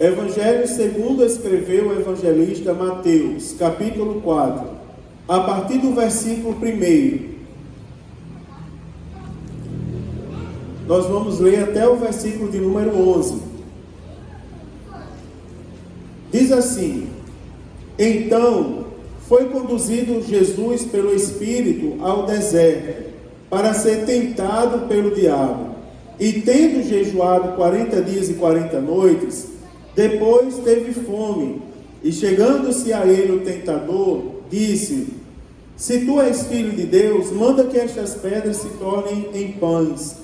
Evangelho segundo escreveu o evangelista Mateus, capítulo 4, a partir do versículo 1. Nós vamos ler até o versículo de número 11. Diz assim: Então foi conduzido Jesus pelo Espírito ao deserto, para ser tentado pelo diabo. E tendo jejuado 40 dias e 40 noites, depois teve fome. E chegando-se a ele o tentador, disse: Se tu és filho de Deus, manda que estas pedras se tornem em pães.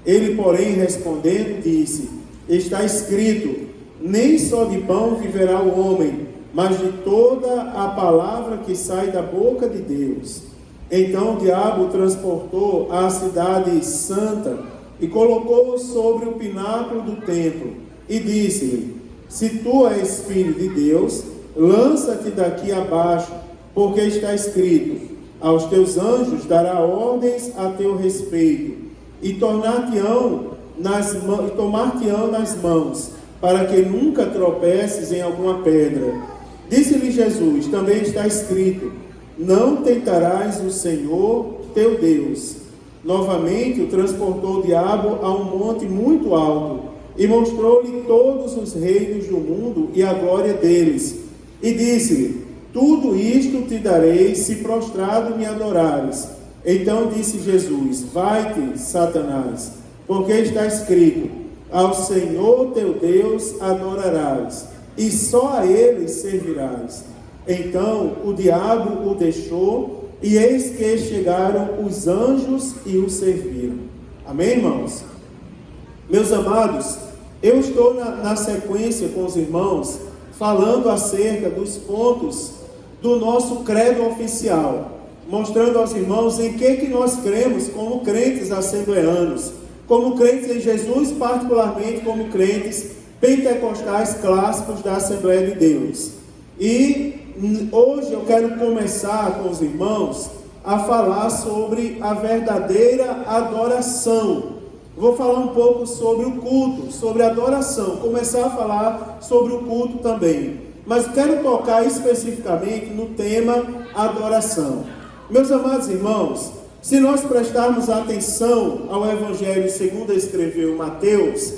Ele, porém, respondendo, disse: Está escrito: Nem só de pão viverá o homem, mas de toda a palavra que sai da boca de Deus. Então o diabo o transportou à cidade santa e colocou-o sobre o pináculo do templo e disse-lhe: Se tu és filho de Deus, lança-te daqui abaixo, porque está escrito: Aos teus anjos dará ordens a teu respeito, e tomar-te-ão nas mãos, para que nunca tropeces em alguma pedra. Disse-lhe Jesus: Também está escrito: Não tentarás o Senhor teu Deus. Novamente o transportou o diabo a um monte muito alto, e mostrou-lhe todos os reinos do mundo e a glória deles. E disse-lhe: Tudo isto te darei, se prostrado me adorares. Então disse Jesus: Vai-te, Satanás, porque está escrito: Ao Senhor teu Deus adorarás, e só a Ele servirás. Então o diabo o deixou, e eis que chegaram os anjos e o serviram. Amém, irmãos? Meus amados, eu estou na sequência com os irmãos, falando acerca dos pontos do nosso credo oficial, mostrando aos irmãos em que nós cremos como crentes assembleanos, como crentes em Jesus, particularmente como crentes pentecostais clássicos da Assembleia de Deus. E hoje eu quero começar com os irmãos a falar sobre a verdadeira adoração. Vou falar um pouco sobre o culto, sobre a adoração, começar a falar sobre o culto também. Mas quero tocar especificamente no tema adoração. Meus amados irmãos, se nós prestarmos atenção ao Evangelho segundo escreveu Mateus,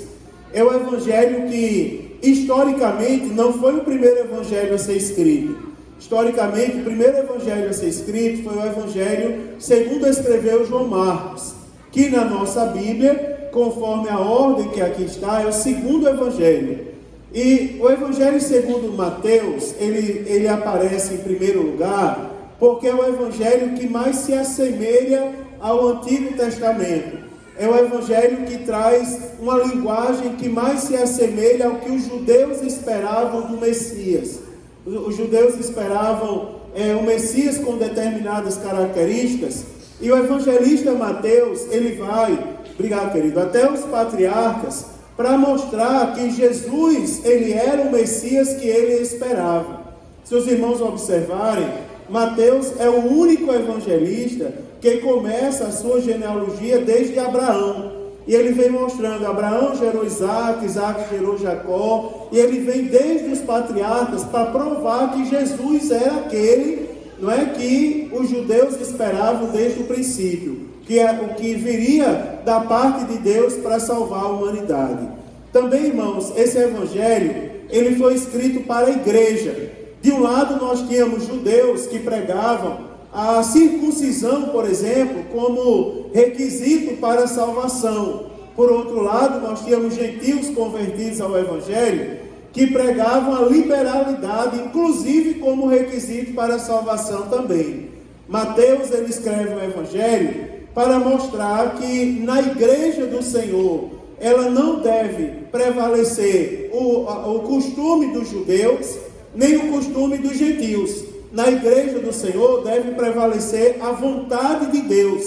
é o Evangelho que, historicamente, não foi o primeiro Evangelho a ser escrito. Historicamente, o primeiro Evangelho a ser escrito foi o Evangelho segundo escreveu João Marcos, que na nossa Bíblia, conforme a ordem que aqui está, é o segundo Evangelho. E o Evangelho segundo Mateus, ele aparece em primeiro lugar, porque é o Evangelho que mais se assemelha ao Antigo Testamento. É o Evangelho que traz uma linguagem que mais se assemelha ao que os judeus esperavam do Messias. Os judeus esperavam o Messias com determinadas características, e o evangelista Mateus, ele vai, obrigado querido, até os patriarcas, para mostrar que Jesus, ele era o Messias que ele esperava. Se os irmãos observarem, Mateus é o único evangelista que começa a sua genealogia desde Abraão. E ele vem mostrando: Abraão gerou Isaac, Isaac gerou Jacó. E ele vem desde os patriarcas para provar que Jesus era aquele, não é, que os judeus esperavam desde o princípio, que é o que viria da parte de Deus para salvar a humanidade. Também, irmãos, esse evangelho, ele foi escrito para a igreja. De um lado nós tínhamos judeus que pregavam a circuncisão, por exemplo, como requisito para a salvação. Por outro lado, nós tínhamos gentios convertidos ao Evangelho, que pregavam a liberalidade, inclusive como requisito para a salvação também. Mateus, ele escreve o Evangelho para mostrar que na igreja do Senhor, ela não deve prevalecer o costume dos judeus, nem o costume dos gentios. Na igreja do Senhor deve prevalecer a vontade de Deus.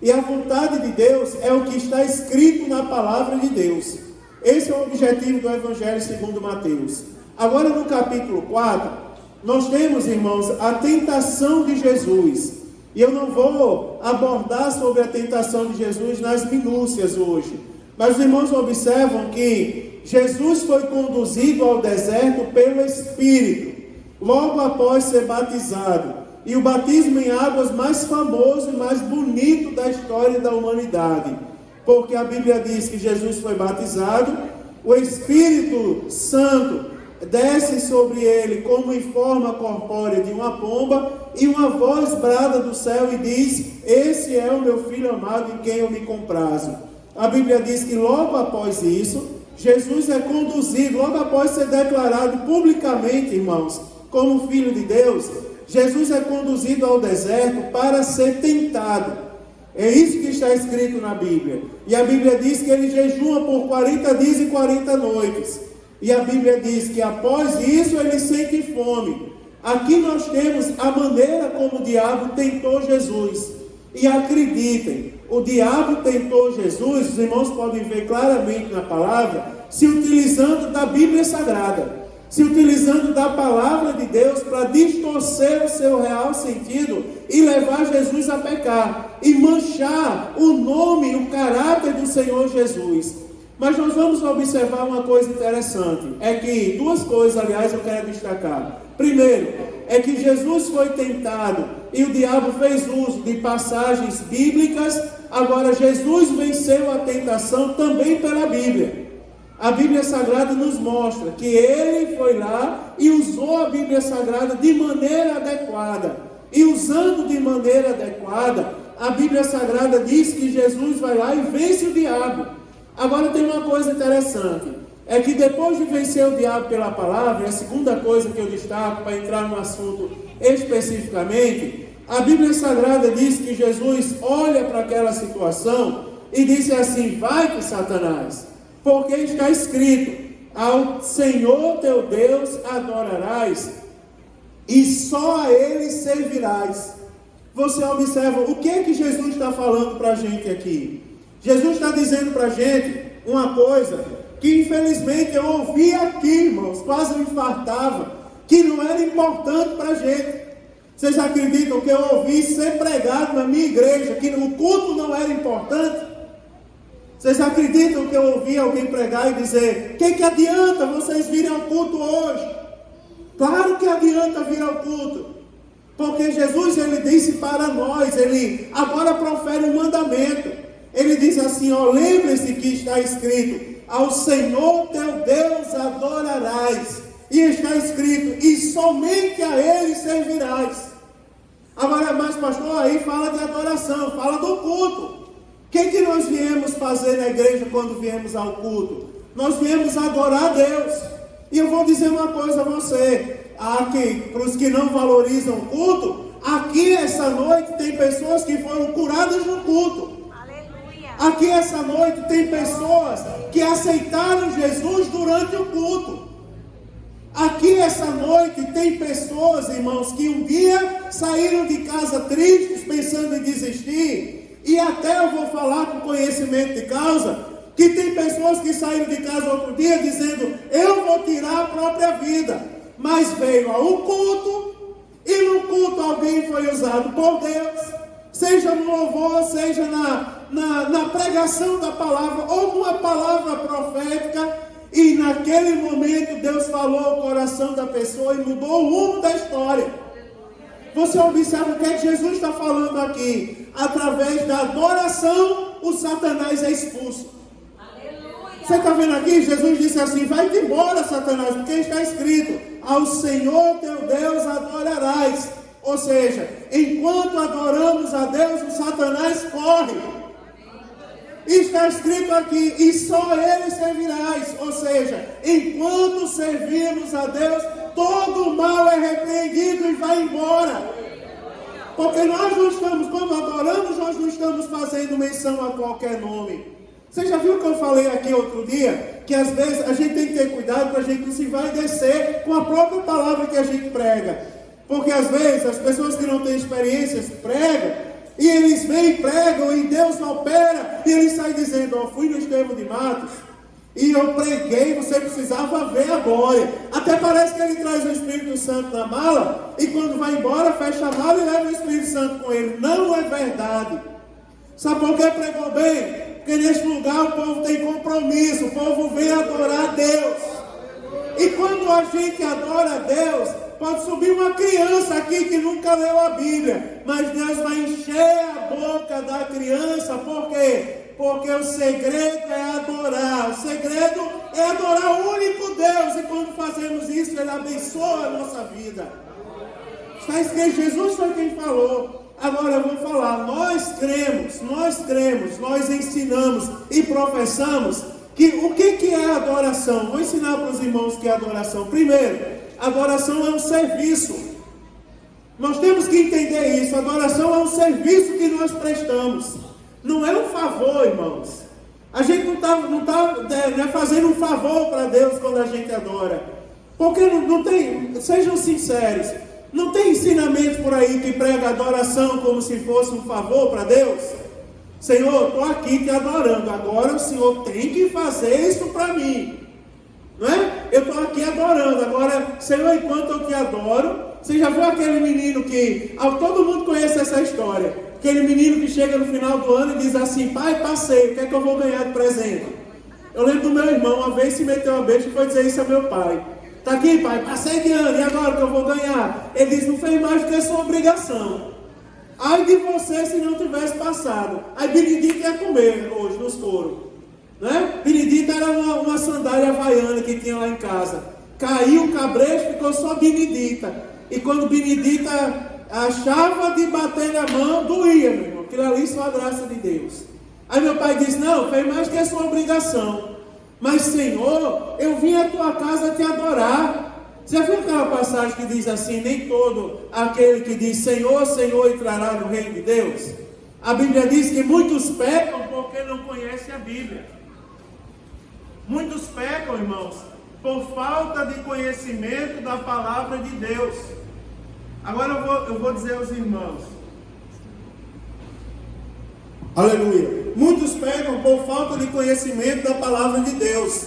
E a vontade de Deus é o que está escrito na palavra de Deus. Esse é o objetivo do Evangelho segundo Mateus. Agora no capítulo 4, nós temos, irmãos, a tentação de Jesus. E eu não vou abordar sobre a tentação de Jesus nas minúcias hoje, Mas os irmãos observam que Jesus foi conduzido ao deserto pelo Espírito, logo após ser batizado. E o batismo em águas mais famoso e mais bonito da história da humanidade. Porque a Bíblia diz que Jesus foi batizado, o Espírito Santo desce sobre ele como em forma corpórea de uma pomba, e uma voz brada do céu e diz: esse é o meu filho amado em quem eu me comprazo. A Bíblia diz que logo após isso, Jesus é conduzido, logo após ser declarado publicamente, irmãos, como filho de Deus, Jesus é conduzido ao deserto para ser tentado. É isso que está escrito na Bíblia. E a Bíblia diz que ele jejua por 40 dias e 40 noites. E a Bíblia diz que após isso ele sente fome. Aqui nós temos a maneira como o diabo tentou Jesus. E acreditem, o diabo tentou Jesus, os irmãos podem ver claramente na palavra, se utilizando da Bíblia Sagrada, se utilizando da palavra de Deus para distorcer o seu real sentido e levar Jesus a pecar e manchar o nome e o caráter do Senhor Jesus. Mas nós vamos observar uma coisa interessante, é que duas coisas, aliás, eu quero destacar. Primeiro, é que Jesus foi tentado e o diabo fez uso de passagens bíblicas. Agora Jesus venceu a tentação também pela Bíblia. A Bíblia Sagrada nos mostra que ele foi lá e usou a Bíblia Sagrada de maneira adequada. E usando de maneira adequada, a Bíblia Sagrada diz que Jesus vai lá e vence o diabo. Agora tem uma coisa interessante, é que depois de vencer o diabo pela palavra, a segunda coisa que eu destaco para entrar no assunto especificamente, a Bíblia Sagrada diz que Jesus olha para aquela situação e diz assim: vai-te, Satanás, porque está escrito: ao Senhor teu Deus adorarás e só a Ele servirás. Você observa o que é que Jesus está falando para a gente aqui? Jesus está dizendo para a gente uma coisa que infelizmente eu ouvi aqui, irmãos, quase me infartava, que não era importante para a gente. Vocês acreditam que eu ouvi ser pregado na minha igreja, que o culto não era importante? Vocês acreditam que eu ouvi alguém pregar e dizer: que adianta vocês virem ao culto hoje? Claro que adianta vir ao culto, porque Jesus, ele disse para nós, ele agora profere um mandamento. Ele diz assim: ó, lembre-se que está escrito: ao Senhor teu Deus adorarás. E está escrito: e somente a Ele servirás. Agora, mas pastor, aí fala de adoração, fala do culto. O que nós viemos fazer na igreja quando viemos ao culto? Nós viemos adorar a Deus. E eu vou dizer uma coisa a você, aqui, para os que não valorizam o culto, aqui essa noite tem pessoas que foram curadas no culto. Aqui essa noite tem pessoas que aceitaram Jesus durante o culto. Aqui essa noite tem pessoas, irmãos, que um dia saíram de casa tristes, pensando em desistir. E até eu vou falar com conhecimento de causa, que tem pessoas que saíram de casa outro dia dizendo: eu vou tirar a própria vida. Mas veio ao culto, e no culto alguém foi usado por Deus, seja no louvor, seja na pregação da palavra, ou numa palavra profética, e naquele momento Deus falou ao coração da pessoa e mudou o rumo da história. Você observa o que é que Jesus está falando aqui? Através da adoração, o Satanás é expulso. Você está vendo aqui? Jesus disse assim: vai-te embora, Satanás, porque está escrito: ao Senhor teu Deus adorarás. Ou seja, enquanto adoramos a Deus, o Satanás corre. Está escrito aqui: e só Ele servirás. Ou seja, enquanto servimos a Deus, todo o mal é repreendido e vai embora. Porque nós não estamos, quando adoramos, nós não estamos fazendo menção a qualquer nome. Você já viu que eu falei aqui outro dia? Que às vezes a gente tem que ter cuidado para a gente não se vai descer com a própria palavra que a gente prega. Porque às vezes as pessoas que não têm experiências pregam, e eles vêm, pregam, e Deus opera, e eles saem dizendo: ó, fui no Estevão de Matos, e eu preguei, você precisava ver a glória. Até parece que ele traz o Espírito Santo na mala, e quando vai embora, fecha a mala e leva o Espírito Santo com ele. Não é verdade. Sabe por que pregou bem? Porque neste lugar o povo tem compromisso, o povo vem adorar a Deus. E quando a gente adora a Deus, pode subir uma criança aqui que nunca leu a Bíblia, mas Deus vai encher a boca da criança. Por quê? Porque o segredo é adorar. O segredo é adorar o único Deus. E quando fazemos isso, Ele abençoa a nossa vida. Está escrito, Jesus foi quem falou. Agora eu vou falar, nós cremos, nós ensinamos e professamos que o que é adoração? Vou ensinar para os irmãos o que é adoração. Primeiro, adoração é um serviço. Nós temos que entender isso. Adoração é um serviço que nós prestamos. Não é um favor, irmãos. A gente não está fazendo um favor para Deus quando a gente adora. Porque não tem, sejam sinceros, não tem ensinamento por aí que prega adoração como se fosse um favor para Deus? Senhor, estou aqui te adorando, agora o Senhor tem que fazer isso para mim. Não é? Eu estou aqui adorando, agora, Senhor, enquanto eu te adoro, você já viu aquele menino que, todo mundo conhece essa história, aquele menino que chega no final do ano e diz assim, pai, passei, o que é que eu vou ganhar de presente? Eu lembro do meu irmão, uma vez se meteu a besta e foi dizer isso a meu pai. Está aqui, pai, passei de ano, e agora o que eu vou ganhar? Ele disse, não fez mais do que sua obrigação. Ai de você se não tivesse passado. Aí Benedito ia comer hoje nos coros. Né? Benedito era uma sandália havaiana que tinha lá em casa. Caiu o cabresto, ficou só Benedita. E quando Benedita achava de bater na mão, doía, meu irmão. Aquilo ali só a graça de Deus. Aí meu pai disse, não, fez mais que sua obrigação. Mas Senhor, eu vim à tua casa te adorar. Já viu aquela passagem que diz assim, nem todo aquele que diz Senhor, Senhor entrará no reino de Deus? A Bíblia diz que muitos pecam porque não conhecem a Bíblia. Muitos pecam, irmãos, por falta de conhecimento da palavra de Deus. Agora eu vou dizer aos irmãos. Aleluia. Muitos pecam por falta de conhecimento da palavra de Deus.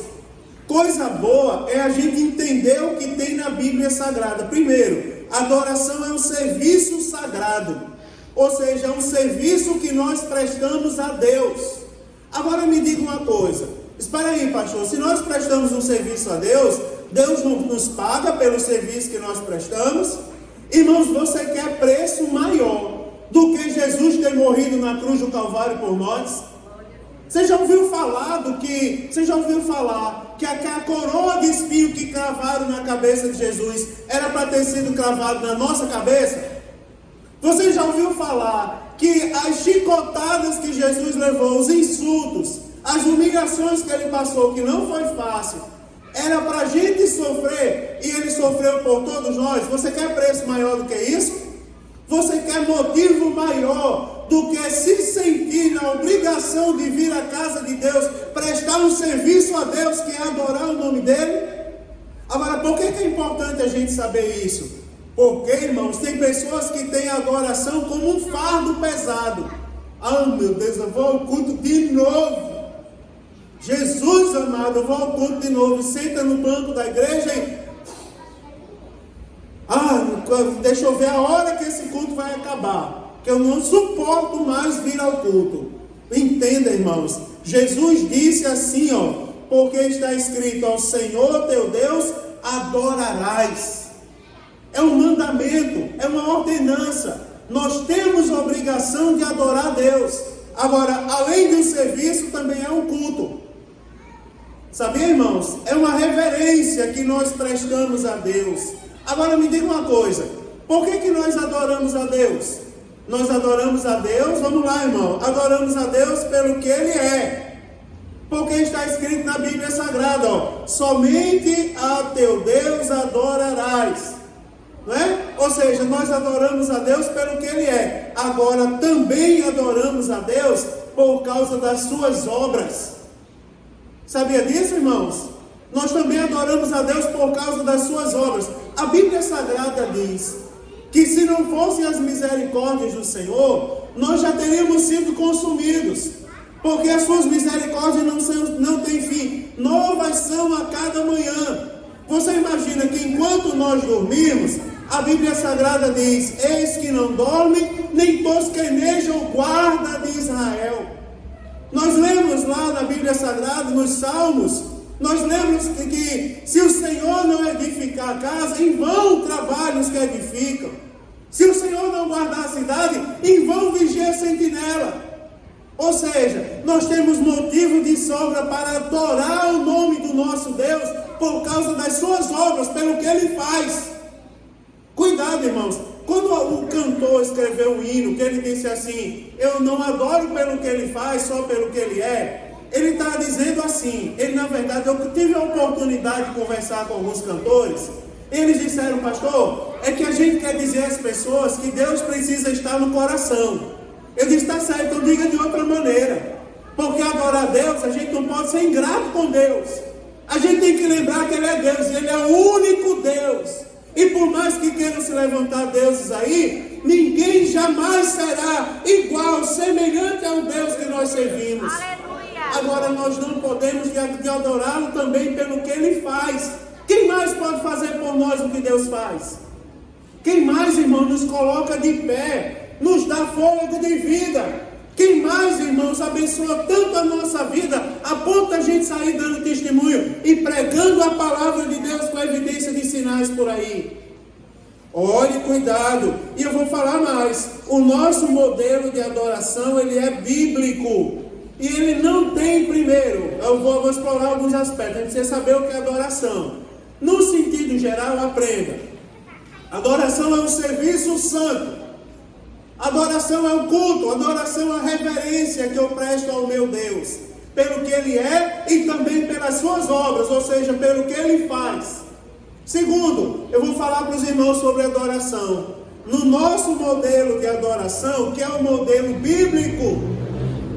Coisa boa é a gente entender o que tem na Bíblia Sagrada. Primeiro, adoração é um serviço sagrado. Ou seja, é um serviço que nós prestamos a Deus. Agora me diga uma coisa. Espera aí, pastor. Se nós prestamos um serviço a Deus, Deus não nos paga pelo serviço que nós prestamos? Irmãos, você quer preço maior do que Jesus ter morrido na cruz do Calvário por nós? Você já ouviu falar que a coroa de espinho que cravaram na cabeça de Jesus era para ter sido cravado na nossa cabeça? Você já ouviu falar que as chicotadas que Jesus levou, os insultos, as humilhações que ele passou, que não foi fácil, era para a gente sofrer, e ele sofreu por todos nós? Você quer preço maior do que isso? Você quer motivo maior do que se sentir na obrigação de vir à casa de Deus, prestar um serviço a Deus, que é adorar o nome dele? Agora, por que é importante a gente saber isso? Porque, irmãos, tem pessoas que têm a adoração como um fardo pesado. Ah, meu Deus, eu vou ao culto de novo. Jesus amado, eu vou ao culto de novo. Senta no banco da igreja e... deixa eu ver a hora que esse culto vai acabar, que eu não suporto mais vir ao culto. Entenda, irmãos, Jesus disse assim, porque está escrito, ao Senhor teu Deus adorarás. É um mandamento, é uma ordenança. Nós temos a obrigação de adorar a Deus. Agora, além do serviço, também é um culto. Sabia, irmãos? É uma reverência que nós prestamos a Deus. Agora me diga uma coisa, por que nós adoramos a Deus? Nós adoramos a Deus, vamos lá, irmão, adoramos a Deus pelo que Ele é. Porque está escrito na Bíblia Sagrada, somente a teu Deus adorarás. Não é? Ou seja, nós adoramos a Deus pelo que Ele é. Agora também adoramos a Deus por causa das suas obras. Sabia disso, irmãos? Nós também adoramos a Deus por causa das suas obras. A Bíblia Sagrada diz que se não fossem as misericórdias do Senhor, nós já teríamos sido consumidos. Porque as suas misericórdias não têm fim. Novas são a cada manhã. Você imagina que enquanto nós dormimos, a Bíblia Sagrada diz, eis que não dorme, nem tosqueneja o guarda de Israel. Nós lemos lemos lá na Bíblia Sagrada, nos Salmos, nós lemos que se o Senhor não edificar a casa, em vão trabalham os que edificam. Se o Senhor não guardar a cidade, em vão vigia a sentinela. Ou seja, nós temos motivo de sobra para adorar o nome do nosso Deus por causa das suas obras, pelo que Ele faz. Cuidado, irmãos. Quando o cantor escreveu um hino, que ele disse assim: eu não adoro pelo que Ele faz, só pelo que Ele é. Ele está dizendo assim, na verdade, eu tive a oportunidade de conversar com alguns cantores. Eles disseram: pastor, é que a gente quer dizer às pessoas que Deus precisa estar no coração. Eu disse: está certo, então diga de outra maneira. Porque adorar a Deus, a gente não pode ser ingrato com Deus. A gente tem que lembrar que Ele é Deus, Ele é o único Deus. E por mais que queiram se levantar deuses aí, ninguém jamais será igual, semelhante ao Deus que nós servimos. Aleluia. Agora nós não podemos de adorá-lo também pelo que Ele faz. Quem mais pode fazer por nós o que Deus faz? Quem mais, irmão, nos coloca de pé, nos dá fôlego de vida? Quem mais, irmãos, abençoa tanto a nossa vida, a ponto da gente sair dando testemunho e pregando a palavra de Deus com evidência de sinais por aí? Olhe, cuidado. E eu vou falar mais. O nosso modelo de adoração, ele é bíblico. E ele não tem, primeiro, eu vou explorar alguns aspectos. A gente precisa saber o que é adoração. No sentido geral, aprenda. Adoração é um serviço santo. Adoração é o culto. Adoração é a reverência que eu presto ao meu Deus, pelo que Ele é e também pelas suas obras, ou seja, pelo que Ele faz. Segundo, eu vou falar para os irmãos sobre adoração. No nosso modelo de adoração, que é o modelo bíblico,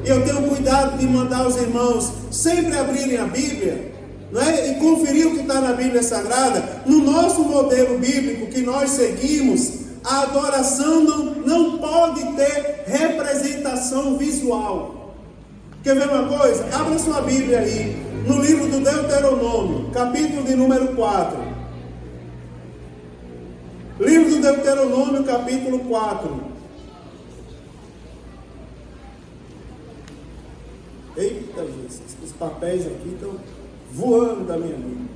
eu tenho cuidado de mandar os irmãos sempre abrirem a Bíblia, não é? E conferir o que está na Bíblia Sagrada. No nosso modelo bíblico que nós seguimos, a adoração não pode ter representação visual. Quer ver uma coisa? Abra sua Bíblia aí, no livro do Deuteronômio, capítulo de número 4. Livro do Deuteronômio, capítulo 4. Eita, Jesus, os papéis aqui estão voando da minha mão.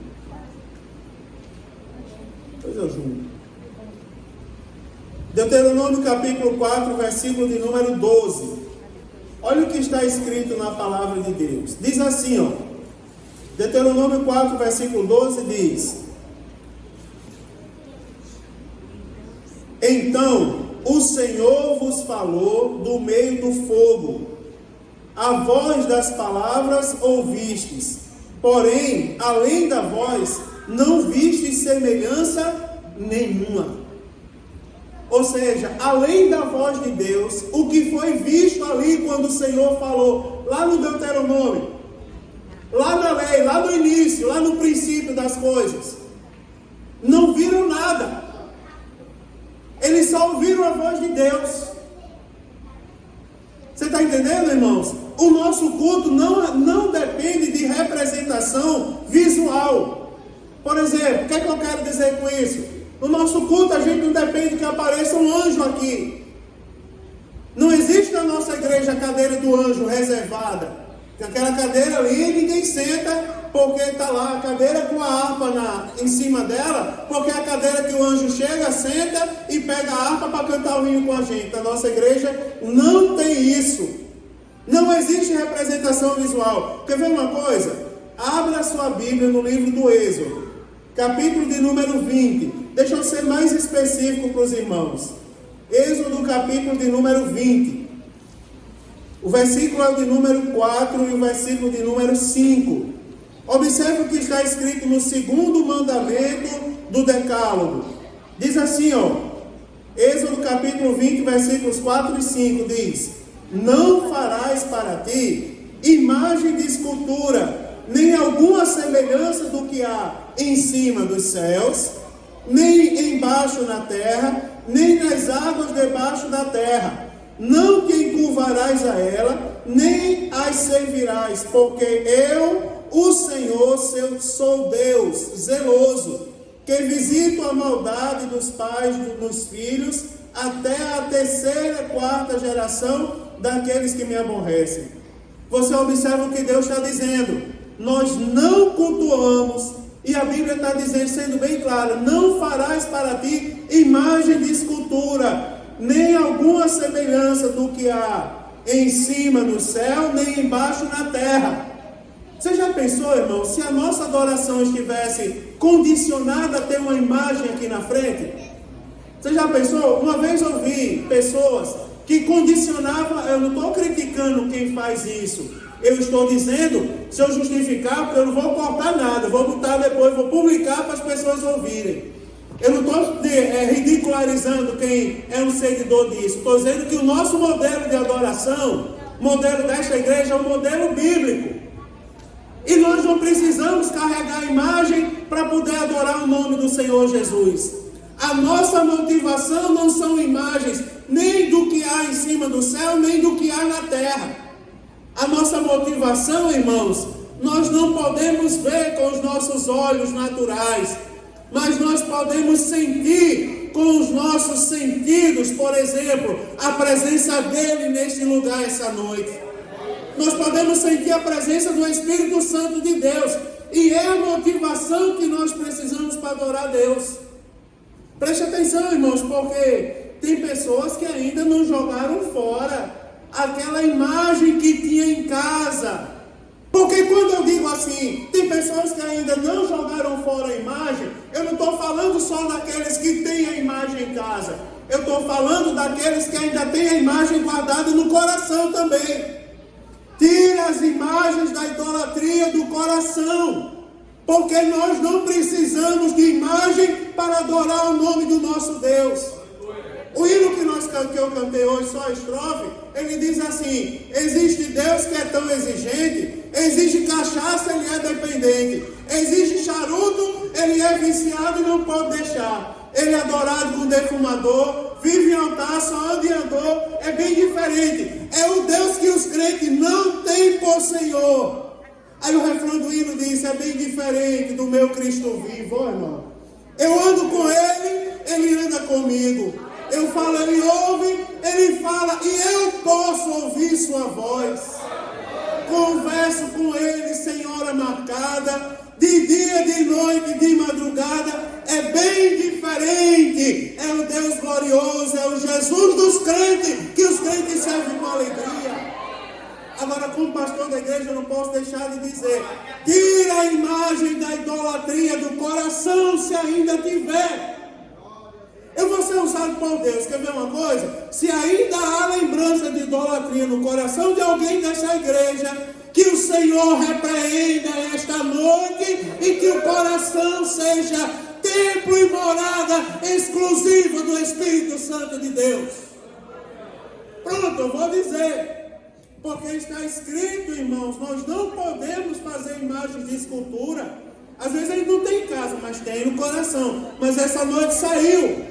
Pois eu junto. Deuteronômio capítulo 4, versículo de número 12. Olha o que está escrito na palavra de Deus. Diz assim, ó. Deuteronômio 4, versículo 12 diz: então o Senhor vos falou do meio do fogo. A voz das palavras ouvistes, porém, além da voz, não vistes semelhança nenhuma. Ou seja, além da voz de Deus, o que foi visto ali quando o Senhor falou, lá no Deuteronômio, lá na lei, lá no início, lá no princípio das coisas, não viram nada. Eles só ouviram a voz de Deus. Você está entendendo, irmãos? O nosso culto não depende de representação visual. Por exemplo, o que é que eu quero dizer com isso? No nosso culto a gente não depende que apareça um anjo aqui. Não existe na nossa igreja a cadeira do anjo reservada. Tem aquela cadeira ali, ninguém senta, porque está lá a cadeira com a harpa em cima dela, porque é a cadeira que o anjo chega, senta e pega a harpa para cantar o hino com a gente. Na nossa igreja não tem isso. Não existe representação visual. Quer ver uma coisa? Abra a sua Bíblia no livro do Êxodo, capítulo de número 20. Deixa eu ser mais específico para os irmãos. Êxodo, capítulo de número 20. O versículo é o de número 4 e o versículo de número 5. Observe o que está escrito no segundo mandamento do Decálogo. Diz assim, ó. Êxodo capítulo 20, versículos 4 e 5 diz: não farás para ti imagem de escultura, nem alguma semelhança do que há em cima dos céus, nem embaixo na terra, nem nas águas debaixo da terra. Não te encurvarás a ela, nem as servirás, porque eu, o Senhor, sou Deus zeloso, que visito a maldade dos pais nos filhos, até a terceira e quarta geração daqueles que me aborrecem. você observa o que Deus está dizendo. Nós não cultuamos, e a Bíblia está dizendo, sendo bem clara, não farás para ti imagem de escultura, nem alguma semelhança do que há em cima no céu, nem embaixo na terra. Você já pensou, irmão, se a nossa adoração estivesse condicionada a ter uma imagem aqui na frente? Você já pensou? Uma vez eu vi pessoas que condicionavam, eu não estou criticando quem faz isso, eu estou dizendo, se eu justificar, porque eu não vou cortar nada, vou botar depois, vou publicar para as pessoas ouvirem. Eu não estou ridicularizando quem é um seguidor disso, estou dizendo que o nosso modelo de adoração, modelo desta igreja, é um modelo bíblico. E nós não precisamos carregar a imagem para poder adorar o nome do Senhor Jesus. A nossa motivação não são imagens, nem do que há em cima do céu, nem do que há na terra. A nossa motivação, irmãos, nós não podemos ver com os nossos olhos naturais, mas nós podemos sentir com os nossos sentidos, por exemplo, a presença dele neste lugar essa noite. Nós podemos sentir a presença do Espírito Santo de Deus, e é a motivação que nós precisamos para adorar a Deus. Preste atenção, irmãos, porque tem pessoas que ainda não jogaram fora aquela imagem que tinha em casa. Porque quando eu digo assim, tem pessoas que ainda não jogaram fora a imagem, eu não estou falando só daqueles que têm a imagem em casa. Eu estou falando daqueles que ainda têm a imagem guardada no coração também. Tira as imagens da idolatria do coração. Porque nós não precisamos de imagem para adorar o nome do nosso Deus. O hino que eu cantei hoje, só a estrofe, ele diz assim: existe Deus que é tão exigente, exige cachaça, ele é dependente, exige charuto, ele é viciado e não pode deixar, ele é adorado com defumador, vive em altar, só anda em andor. É bem diferente, é o Deus que os crentes não têm por Senhor. Aí o refrão do hino diz: é bem diferente do meu Cristo vivo, irmão. Eu ando com ele, ele anda comigo. Eu falo, ele ouve, ele fala, e eu posso ouvir sua voz. Converso com ele sem hora marcada, de dia, de noite, de madrugada. É bem diferente. É o Deus glorioso, é o Jesus dos crentes, que os crentes servem com alegria. Agora, como pastor da igreja, eu não posso deixar de dizer: tira a imagem da idolatria do coração, se ainda tiver. Eu vou ser usado por Deus. Quer ver uma coisa? Se ainda há lembrança de idolatria no coração de alguém dessa igreja, que o Senhor repreenda esta noite e que o coração seja templo e morada exclusiva do Espírito Santo de Deus. Pronto, eu vou dizer. Porque está escrito, irmãos, nós não podemos fazer imagens de escultura. Às vezes a gente não tem em casa, mas tem no coração. Mas essa noite saiu.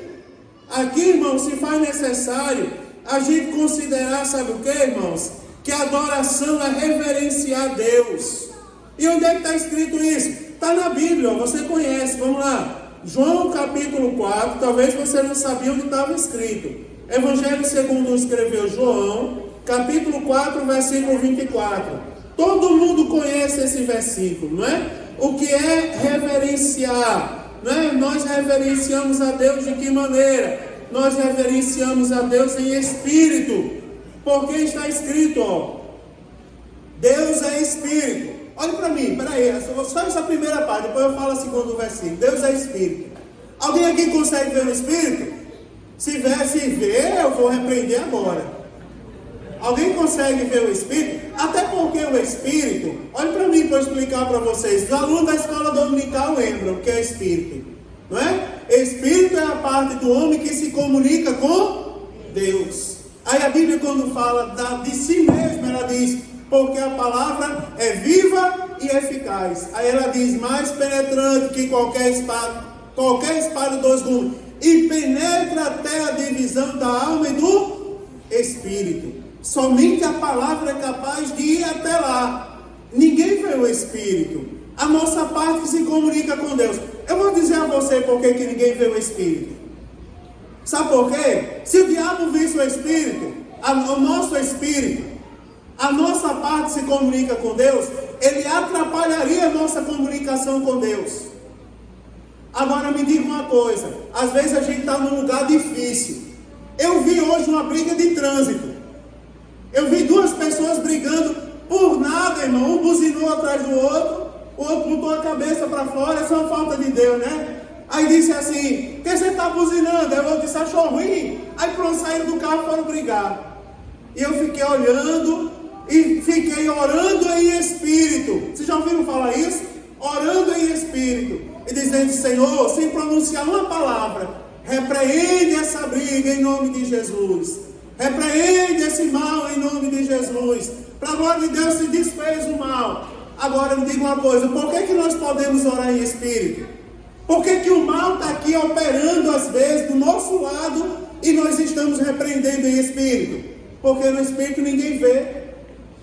Aqui, irmãos, se faz necessário a gente considerar, sabe o que, irmãos? Que a adoração é reverenciar Deus. E onde é que está escrito isso? Está na Bíblia, você conhece, vamos lá. João capítulo 4, talvez você não sabia onde estava escrito. Evangelho segundo escreveu João, capítulo 4, versículo 24. Todo mundo conhece esse versículo, não é? O que é reverenciar? Não é? Nós reverenciamos a Deus de que maneira? Nós reverenciamos a Deus em espírito. Porque está escrito, ó, Deus é espírito. Olha para mim, peraí, só essa primeira parte, depois eu falo o segundo versículo. Deus é espírito. Alguém aqui consegue ver o espírito? Se ver, eu vou repreender agora. Alguém consegue ver o Espírito? Até porque o Espírito, olha para mim para eu explicar para vocês. Os alunos da escola dominical lembram o que é Espírito, não é? Espírito é a parte do homem que se comunica com Deus. Aí a Bíblia, quando fala de si mesma, ela diz: porque a palavra é viva e eficaz. Aí ela diz: mais penetrante que qualquer espada de dois gumes, e penetra até a divisão da alma e do Espírito. Somente a palavra é capaz de ir até lá. Ninguém vê o Espírito. A nossa parte que se comunica com Deus. Eu vou dizer a você por que ninguém vê o Espírito. Sabe por quê? Se o diabo visse o Espírito, o nosso Espírito, a nossa parte se comunica com Deus, ele atrapalharia a nossa comunicação com Deus. Agora me diga uma coisa, às vezes a gente está num lugar difícil. Eu vi hoje uma briga de trânsito. Eu vi duas pessoas brigando por nada, irmão. Um buzinou atrás do outro, o outro botou a cabeça para fora. Isso é uma falta de Deus, né? Aí disse assim: por que você está buzinando? Eu disse: achou ruim. Aí pronto, saíram do carro e foram brigar. E eu fiquei olhando e fiquei orando em espírito. Vocês já ouviram falar isso? Orando em espírito e dizendo: Senhor, sem pronunciar uma palavra, repreende essa briga em nome de Jesus. Repreende esse mal em nome de Jesus. Para a glória de Deus se desfez o mal. Agora me diga uma coisa: por que nós podemos orar em espírito? Por que o mal está aqui operando às vezes do nosso lado e nós estamos repreendendo em espírito? Porque no espírito ninguém vê,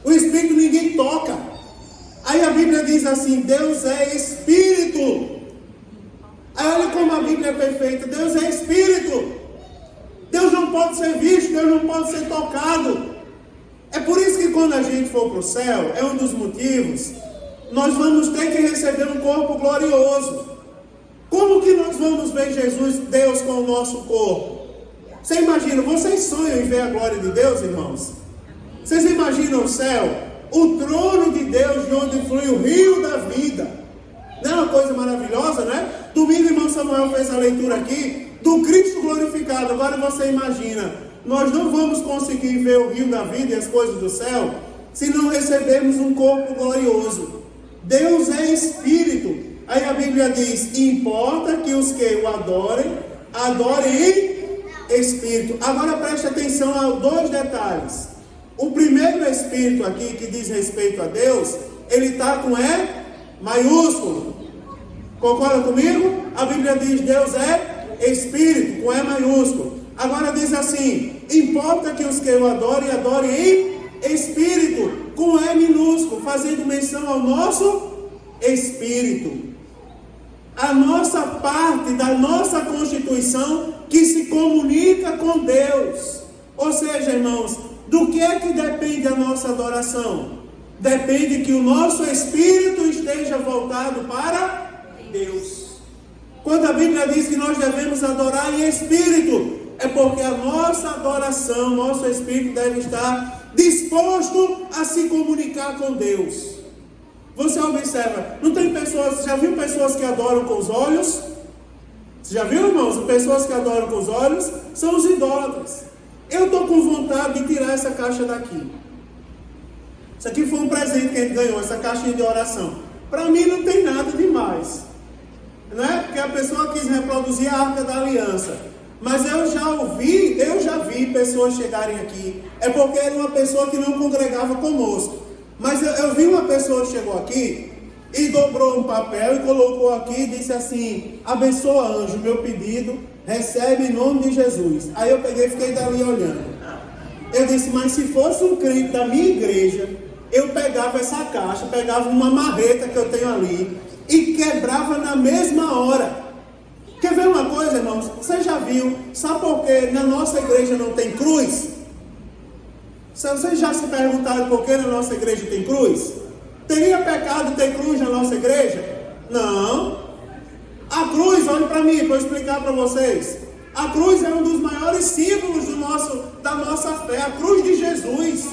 o espírito ninguém toca. Aí a Bíblia diz assim: Deus é espírito. Aí olha como a Bíblia é perfeita: Deus é espírito. Deus não pode ser visto, Deus não pode ser tocado. É por isso que quando a gente for para o céu, é um dos motivos, nós vamos ter que receber um corpo glorioso. Como que nós vamos ver Jesus, Deus, com o nosso corpo? Você imagina, vocês sonham em ver a glória de Deus, irmãos? Vocês imaginam o céu? O trono de Deus, de onde flui o rio da vida. Não é uma coisa maravilhosa, né? Domingo, irmão Samuel fez a leitura aqui do Cristo glorificado. Agora você imagina, nós não vamos conseguir ver o rio da vida e as coisas do céu se não recebermos um corpo glorioso. Deus é espírito. Aí a Bíblia diz: importa que os que o adorem, adorem em espírito. Agora preste atenção a dois detalhes. O primeiro espírito aqui, que diz respeito a Deus, ele está com E maiúsculo. Concorda comigo? A Bíblia diz: Deus é espírito, com E maiúsculo. Agora diz assim: importa que os que o adorem, adorem em espírito, com E minúsculo, fazendo menção ao nosso espírito. A nossa parte da nossa constituição que se comunica com Deus. Ou seja, irmãos, do que é que depende a nossa adoração? Depende que o nosso espírito esteja voltado para Deus. Quando a Bíblia diz que nós devemos adorar em espírito, é porque a nossa adoração, nosso espírito deve estar disposto a se comunicar com Deus. Você observa, não tem pessoas, você já viu pessoas que adoram com os olhos? Você já viu, irmãos? Pessoas que adoram com os olhos são os idólatras. Eu estou com vontade de tirar essa caixa daqui. Isso aqui foi um presente que a gente ganhou, essa caixinha de oração. Para mim não tem nada demais, né? Porque a pessoa quis reproduzir a Arca da Aliança. Mas eu já vi pessoas chegarem aqui. É porque era uma pessoa que não congregava conosco. Mas eu vi uma pessoa que chegou aqui e dobrou um papel e colocou aqui e disse assim: abençoa, anjo, meu pedido, recebe em nome de Jesus. Aí eu peguei e fiquei dali olhando. Eu disse: mas se fosse um crente da minha igreja, eu pegava essa caixa, pegava uma marreta que eu tenho ali e quebrava na mesma hora. Quer ver uma coisa, irmãos? Você já viu, sabe por que na nossa igreja não tem cruz? Vocês já se perguntaram por que na nossa igreja tem cruz? Teria pecado ter cruz na nossa igreja? Não. A cruz, olhe para mim, para eu explicar para vocês. A cruz é um dos maiores símbolos da nossa fé. A cruz de Jesus.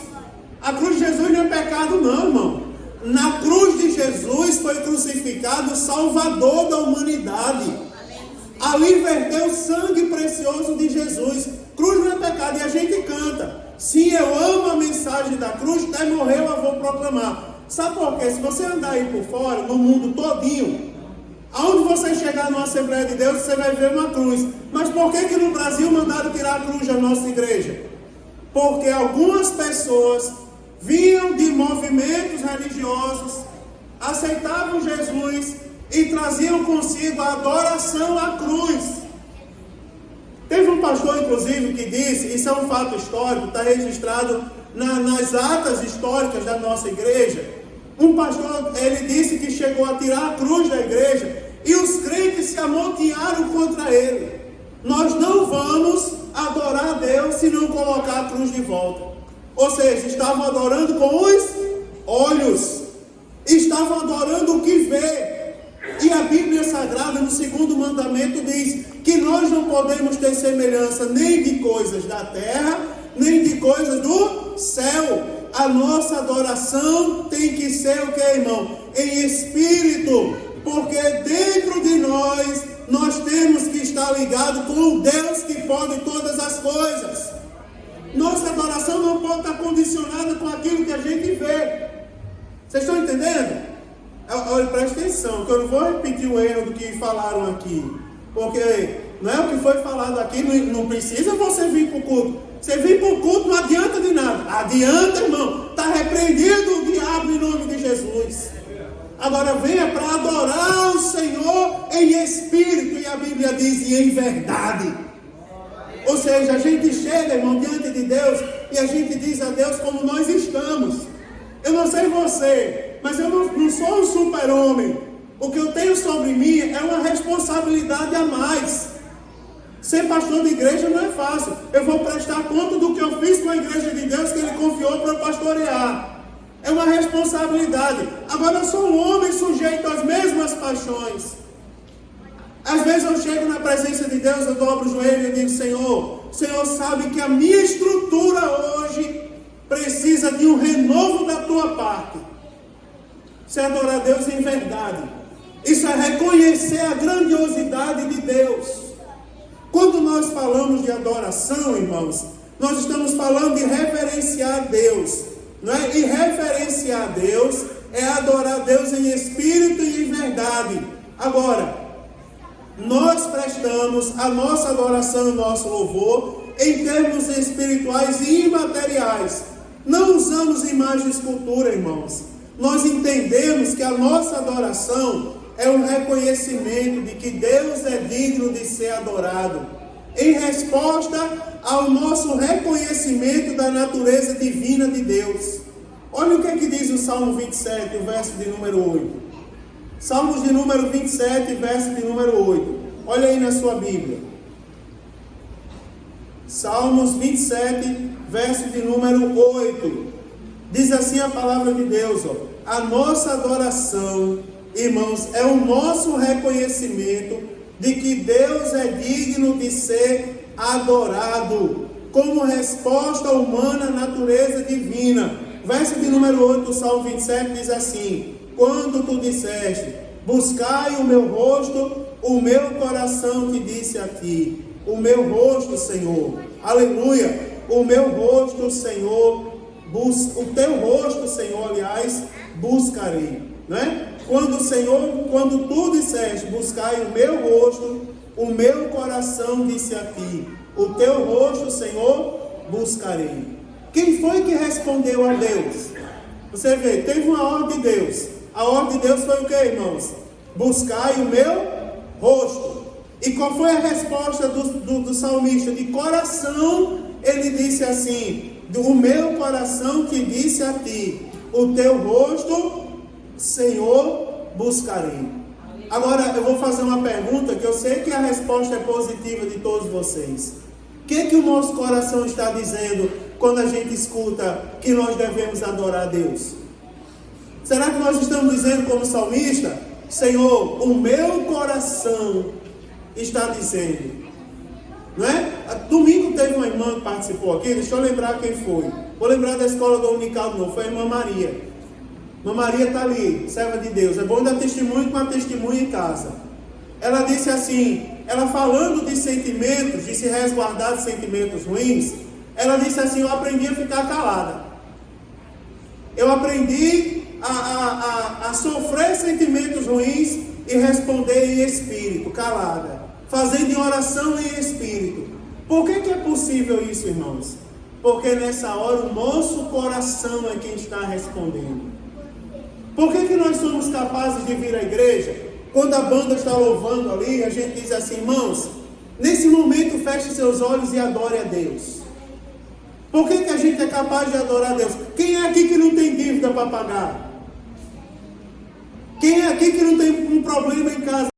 A cruz de Jesus não é pecado não, irmão. Na cruz de Jesus foi crucificado o Salvador da humanidade. Ali verteu o sangue precioso de Jesus. Cruz não é pecado. E a gente canta: sim, eu amo a mensagem da cruz, até morrer eu a vou proclamar. Sabe por quê? Se você andar aí por fora, no mundo todinho, aonde você chegar numa Assembleia de Deus, você vai ver uma cruz. Mas por que no Brasil mandaram tirar a cruz da nossa igreja? Porque algumas pessoas vinham de movimentos religiosos, aceitavam Jesus e traziam consigo a adoração à cruz. Teve um pastor, inclusive, que disse, isso é um fato histórico, está registrado nas atas históricas da nossa igreja. Um pastor, ele disse que chegou a tirar a cruz da igreja e os crentes se amontoaram contra ele. Nós não vamos adorar a Deus se não colocar a cruz de volta. Ou seja, estavam adorando com os olhos, estavam adorando o que vê. E a Bíblia Sagrada, no segundo mandamento, diz que nós não podemos ter semelhança nem de coisas da terra, nem de coisas do céu. A nossa adoração tem que ser o que, irmão? Em espírito, porque dentro de nós temos que estar ligados com o Deus que pode todas as coisas. Nossa adoração não pode estar condicionada com aquilo que a gente vê. Vocês estão entendendo? Olha, presta atenção, que eu não vou repetir o erro do que falaram aqui, porque não é o que foi falado aqui, não precisa você vir para o culto. Você vir para o culto não adianta de nada. Adianta, irmão, está repreendido o diabo em nome de Jesus. Agora venha para adorar o Senhor em espírito, e a Bíblia diz, e em verdade. Ou seja, a gente chega, irmão, diante de Deus, e a gente diz a Deus como nós estamos. Eu não sei você, mas eu não sou um super-homem. O que eu tenho sobre mim é uma responsabilidade a mais. Ser pastor de igreja não é fácil. Eu vou prestar conta do que eu fiz com a igreja de Deus que Ele confiou para eu pastorear. É uma responsabilidade. Agora eu sou um homem sujeito às mesmas paixões. Às vezes eu chego na presença de Deus, eu dobro o joelho e digo, Senhor, o Senhor sabe que a minha estrutura hoje precisa de um renovo da tua parte. Isso é adorar a Deus em verdade. Isso é reconhecer a grandiosidade de Deus. Quando nós falamos de adoração, irmãos, nós estamos falando de reverenciar Deus, não é? E reverenciar Deus é adorar Deus em espírito e em verdade. Agora, nós prestamos a nossa adoração e nosso louvor em termos espirituais e imateriais. Não usamos imagem e escultura, irmãos. Nós entendemos que a nossa adoração é um reconhecimento de que Deus é digno de ser adorado, em resposta ao nosso reconhecimento da natureza divina de Deus. Olha o que é que diz o Salmo 27, o verso de número 8. Salmos de número 27, verso de número 8. Olha aí na sua Bíblia. Salmos 27, verso de número 8. Diz assim a palavra de Deus, ó. A nossa adoração, irmãos, é o nosso reconhecimento de que Deus é digno de ser adorado, como resposta humana à natureza divina. Verso de número 8 do Salmo 27 diz assim: quando tu disseste, buscai o meu rosto, o meu coração te disse a ti, o meu rosto, Senhor, aleluia, o meu rosto, Senhor, o teu rosto, Senhor, aliás, buscarei, né? Quando tu disseste, buscai o meu rosto, o meu coração disse a ti, o teu rosto, Senhor, buscarei. Quem foi que respondeu a Deus? Você vê, teve uma ordem de Deus. A ordem de Deus foi o que, irmãos? Buscai o meu rosto. E qual foi a resposta do salmista? De coração, ele disse assim: o meu coração que disse a ti, o teu rosto, Senhor, buscarei. Agora eu vou fazer uma pergunta que eu sei que a resposta é positiva de todos vocês. O que o nosso coração está dizendo quando a gente escuta que nós devemos adorar a Deus? Será que nós estamos dizendo como salmista: Senhor, o meu coração está dizendo, não é? Domingo teve uma irmã que participou aqui, deixa eu lembrar quem foi. Vou lembrar da escola dominical de novo, foi a irmã Maria. Irmã Maria está ali, serva de Deus. É bom dar testemunho com a testemunha em casa. Ela disse assim, ela falando de sentimentos, de se resguardar de sentimentos ruins, ela disse assim: eu aprendi a ficar calada. Eu aprendi a sofrer sentimentos ruins e responder em espírito, calada, fazendo em oração em espírito. Por que é possível isso, irmãos? Porque nessa hora o nosso coração é quem está respondendo. Por que nós somos capazes de vir à igreja? Quando a banda está louvando ali, a gente diz assim: irmãos, nesse momento feche seus olhos e adore a Deus. Por que a gente é capaz de adorar a Deus? Quem é aqui que não tem dívida para pagar? Quem é aqui que não tem um problema em casa?